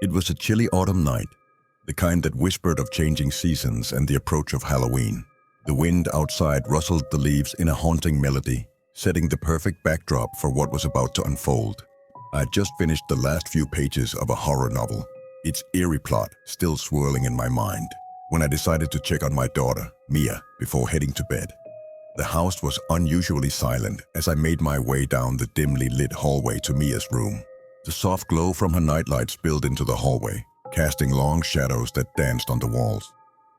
It was a chilly autumn night, the kind that whispered of changing seasons and the approach of Halloween. The wind outside rustled the leaves in a haunting melody, setting the perfect backdrop for what was about to unfold. I had just finished the last few pages of a horror novel, its eerie plot still swirling in my mind, when I decided to check on my daughter, Mia, before heading to bed. The house was unusually silent as I made my way down the dimly lit hallway to Mia's room. The soft glow from her nightlight spilled into the hallway, casting long shadows that danced on the walls.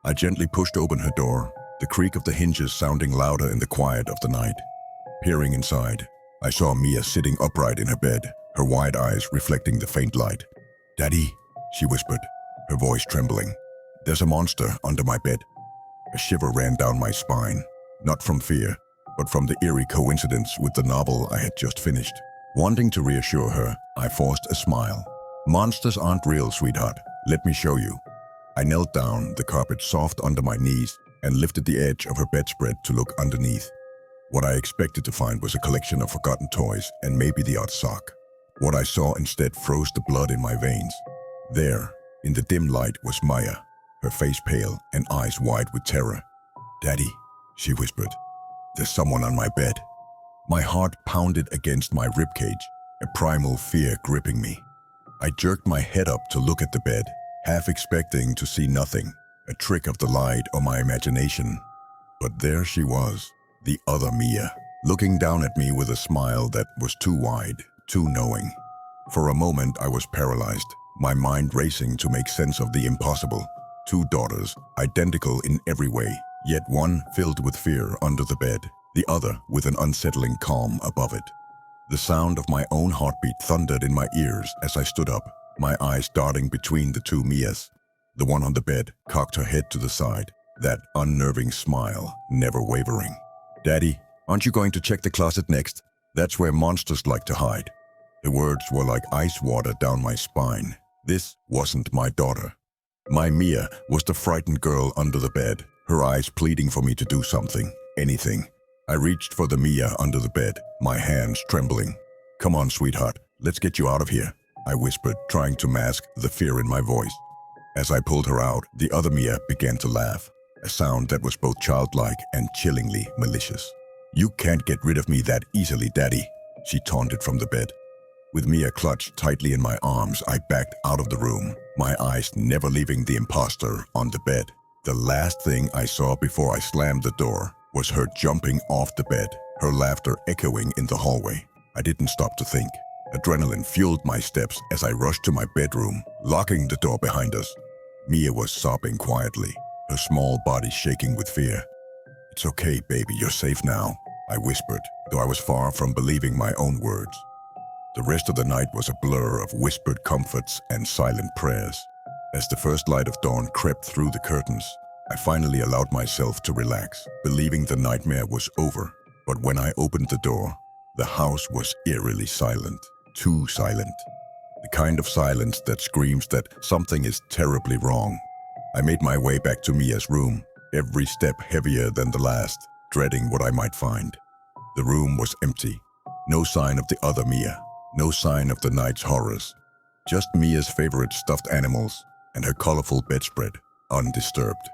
I gently pushed open her door, the creak of the hinges sounding louder in the quiet of the night. Peering inside, I saw Mia sitting upright in her bed, her wide eyes reflecting the faint light. "Daddy," she whispered, her voice trembling. "There's a monster under my bed." A shiver ran down my spine, not from fear, but from the eerie coincidence with the novel I had just finished. Wanting to reassure her, I forced a smile. "Monsters aren't real, sweetheart. Let me show you." I knelt down, the carpet soft under my knees, and lifted the edge of her bedspread to look underneath. What I expected to find was a collection of forgotten toys and maybe the odd sock. What I saw instead froze the blood in my veins. There, in the dim light, was Maya, her face pale and eyes wide with terror. "Daddy," she whispered, "there's someone on my bed." My heart pounded against my ribcage, a primal fear gripping me. I jerked my head up to look at the bed, half expecting to see nothing, a trick of the light or my imagination. But there she was, the other Mia, looking down at me with a smile that was too wide, too knowing. For a moment I was paralyzed, my mind racing to make sense of the impossible. Two daughters, identical in every way, yet one filled with fear under the bed, the other with an unsettling calm above it. The sound of my own heartbeat thundered in my ears as I stood up, my eyes darting between the two Mias. The one on the bed cocked her head to the side, that unnerving smile never wavering. "Daddy, aren't you going to check the closet next? That's where monsters like to hide." The words were like ice water down my spine. This wasn't my daughter. My Mia was the frightened girl under the bed, her eyes pleading for me to do something, anything. I reached for the Mia under the bed, my hands trembling. "Come on, sweetheart, let's get you out of here," I whispered, trying to mask the fear in my voice. As I pulled her out, the other Mia began to laugh, a sound that was both childlike and chillingly malicious. "You can't get rid of me that easily, Daddy," she taunted from the bed. With Mia clutched tightly in my arms, I backed out of the room, my eyes never leaving the imposter on the bed. The last thing I saw before I slammed the door was her jumping off the bed, her laughter echoing in the hallway. I didn't stop to think. Adrenaline fueled my steps as I rushed to my bedroom, locking the door behind us. Mia was sobbing quietly, her small body shaking with fear. "It's okay, baby, you're safe now," I whispered, though I was far from believing my own words. The rest of the night was a blur of whispered comforts and silent prayers. As the first light of dawn crept through the curtains, I finally allowed myself to relax, believing the nightmare was over. But when I opened the door, the house was eerily silent, too silent. The kind of silence that screams that something is terribly wrong. I made my way back to Mia's room, every step heavier than the last, dreading what I might find. The room was empty. No sign of the other Mia, no sign of the night's horrors. Just Mia's favorite stuffed animals and her colorful bedspread, undisturbed.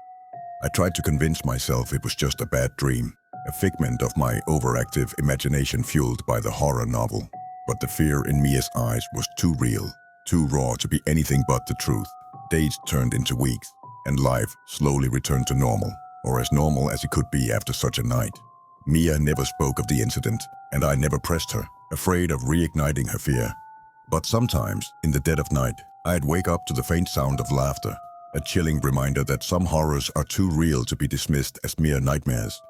I tried to convince myself it was just a bad dream, a figment of my overactive imagination fueled by the horror novel. But the fear in Mia's eyes was too real, too raw to be anything but the truth. Days turned into weeks, and life slowly returned to normal, or as normal as it could be after such a night. Mia never spoke of the incident, and I never pressed her, afraid of reigniting her fear. But sometimes, in the dead of night, I'd wake up to the faint sound of laughter, a chilling reminder that some horrors are too real to be dismissed as mere nightmares.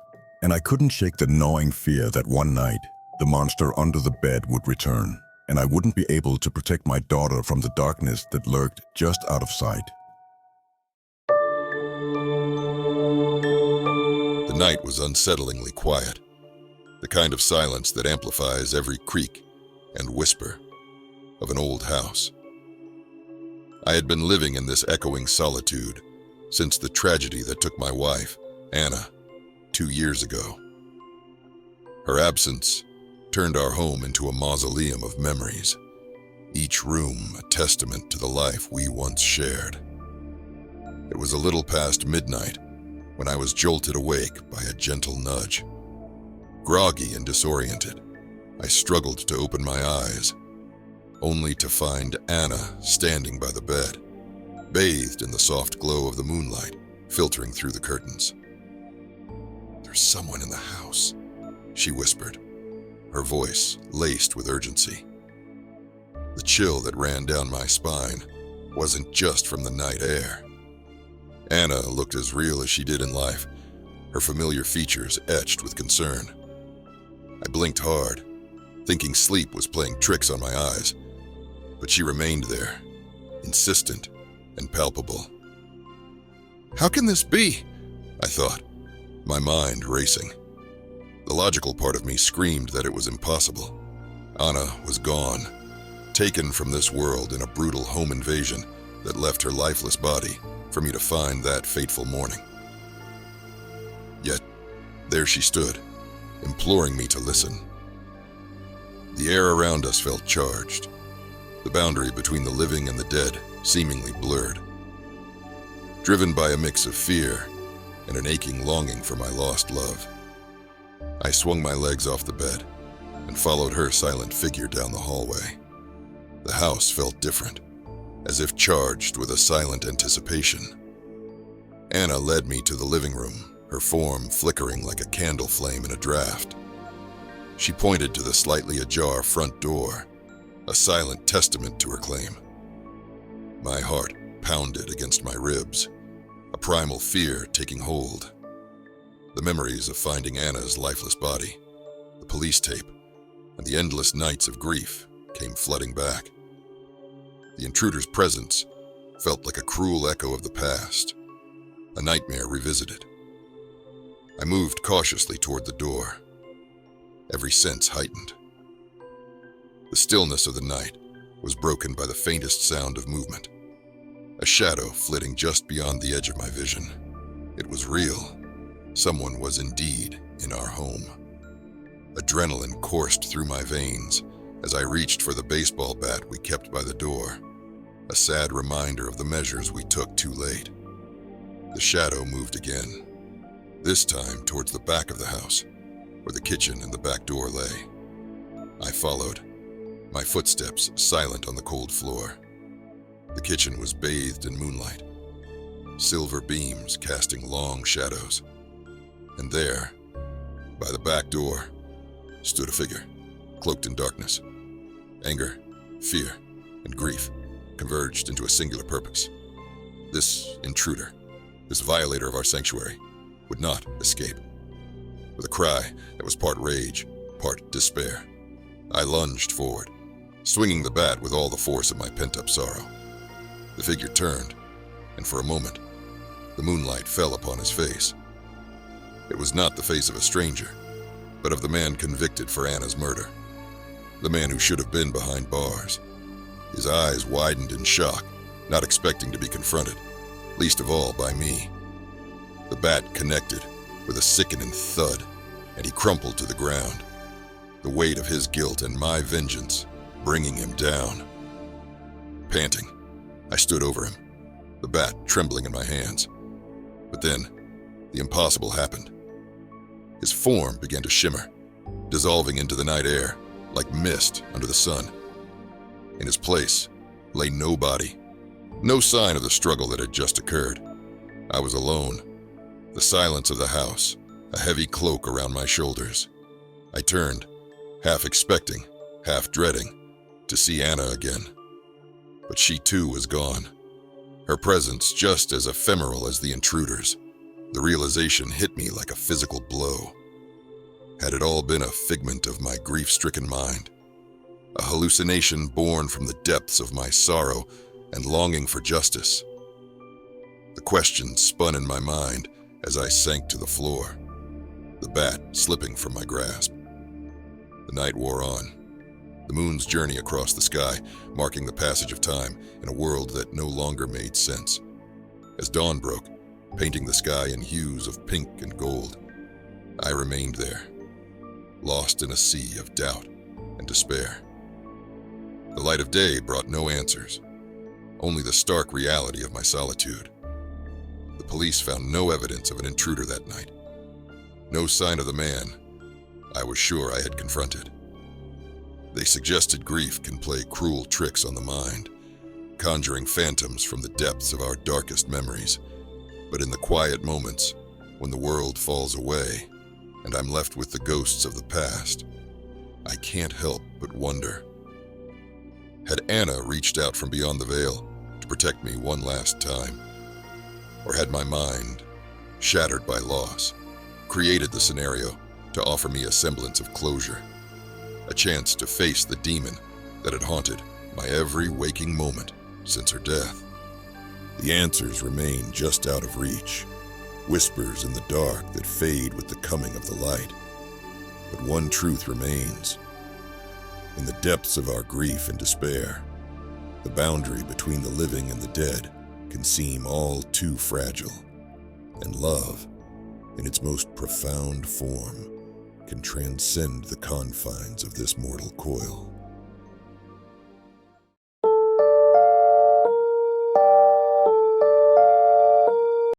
And I couldn't shake the gnawing fear that one night, the monster under the bed would return, and I wouldn't be able to protect my daughter from the darkness that lurked just out of sight. The night was unsettlingly quiet, the kind of silence that amplifies every creak and whisper of an old house. I had been living in this echoing solitude since the tragedy that took my wife, Anna, 2 years ago. Her absence turned our home into a mausoleum of memories, each room a testament to the life we once shared. It was a little past midnight when I was jolted awake by a gentle nudge. Groggy and disoriented, I struggled to open my eyes, only to find Anna standing by the bed, bathed in the soft glow of the moonlight filtering through the curtains. "There's someone in the house," she whispered, her voice laced with urgency. The chill that ran down my spine wasn't just from the night air. Anna looked as real as she did in life, her familiar features etched with concern. I blinked hard, thinking sleep was playing tricks on my eyes, but she remained there, insistent and palpable. "How can this be?" I thought, my mind racing. The logical part of me screamed that it was impossible. Anna was gone, taken from this world in a brutal home invasion that left her lifeless body for me to find that fateful morning. Yet, there she stood, imploring me to listen. The air around us felt charged, the boundary between the living and the dead seemingly blurred. Driven by a mix of fear and an aching longing for my lost love, I swung my legs off the bed and followed her silent figure down the hallway. The house felt different, as if charged with a silent anticipation. Anna led me to the living room, her form flickering like a candle flame in a draft. She pointed to the slightly ajar front door, a silent testament to her claim. My heart pounded against my ribs, a primal fear taking hold. The memories of finding Anna's lifeless body, the police tape, and the endless nights of grief came flooding back. The intruder's presence felt like a cruel echo of the past, a nightmare revisited. I moved cautiously toward the door, every sense heightened. The stillness of the night was broken by the faintest sound of movement, a shadow flitting just beyond the edge of my vision. It was real. Someone was indeed in our home. Adrenaline coursed through my veins as I reached for the baseball bat we kept by the door, a sad reminder of the measures we took too late. The shadow moved again, this time towards the back of the house, where the kitchen and the back door lay. I followed, my footsteps silent on the cold floor. The kitchen was bathed in moonlight, silver beams casting long shadows. And there, by the back door, stood a figure, cloaked in darkness. Anger, fear, and grief converged into a singular purpose. This intruder, this violator of our sanctuary, would not escape. With a cry that was part rage, part despair, I lunged forward, swinging the bat with all the force of my pent-up sorrow. The figure turned, and for a moment, the moonlight fell upon his face. It was not the face of a stranger, but of the man convicted for Anna's murder, the man who should have been behind bars. His eyes widened in shock, not expecting to be confronted, least of all by me. The bat connected with a sickening thud, and he crumpled to the ground, the weight of his guilt and my vengeance bringing him down. Panting, I stood over him, the bat trembling in my hands. But then, the impossible happened. His form began to shimmer, dissolving into the night air like mist under the sun. In his place lay no body, no sign of the struggle that had just occurred. I was alone, the silence of the house, a heavy cloak around my shoulders. I turned, half expecting, half dreading, to see Anna again. But she too was gone, her presence just as ephemeral as the intruder's. The realization hit me like a physical blow. Had it all been a figment of my grief-stricken mind? A hallucination born from the depths of my sorrow and longing for justice? The question spun in my mind as I sank to the floor, the bat slipping from my grasp. The night wore on, the moon's journey across the sky, marking the passage of time in a world that no longer made sense. As dawn broke, painting the sky in hues of pink and gold, I remained there, lost in a sea of doubt and despair. The light of day brought no answers, only the stark reality of my solitude. The police found no evidence of an intruder that night. No sign of the man I was sure I had confronted. They suggested grief can play cruel tricks on the mind, conjuring phantoms from the depths of our darkest memories. But in the quiet moments, when the world falls away and I'm left with the ghosts of the past, I can't help but wonder. Had Anna reached out from beyond the veil to protect me one last time? Or had my mind, shattered by loss, created the scenario to offer me a semblance of closure, a chance to face the demon that had haunted my every waking moment since her death? The answers remain just out of reach, whispers in the dark that fade with the coming of the light. But one truth remains. In the depths of our grief and despair, the boundary between the living and the dead can seem all too fragile, and love, in its most profound form, can transcend the confines of this mortal coil.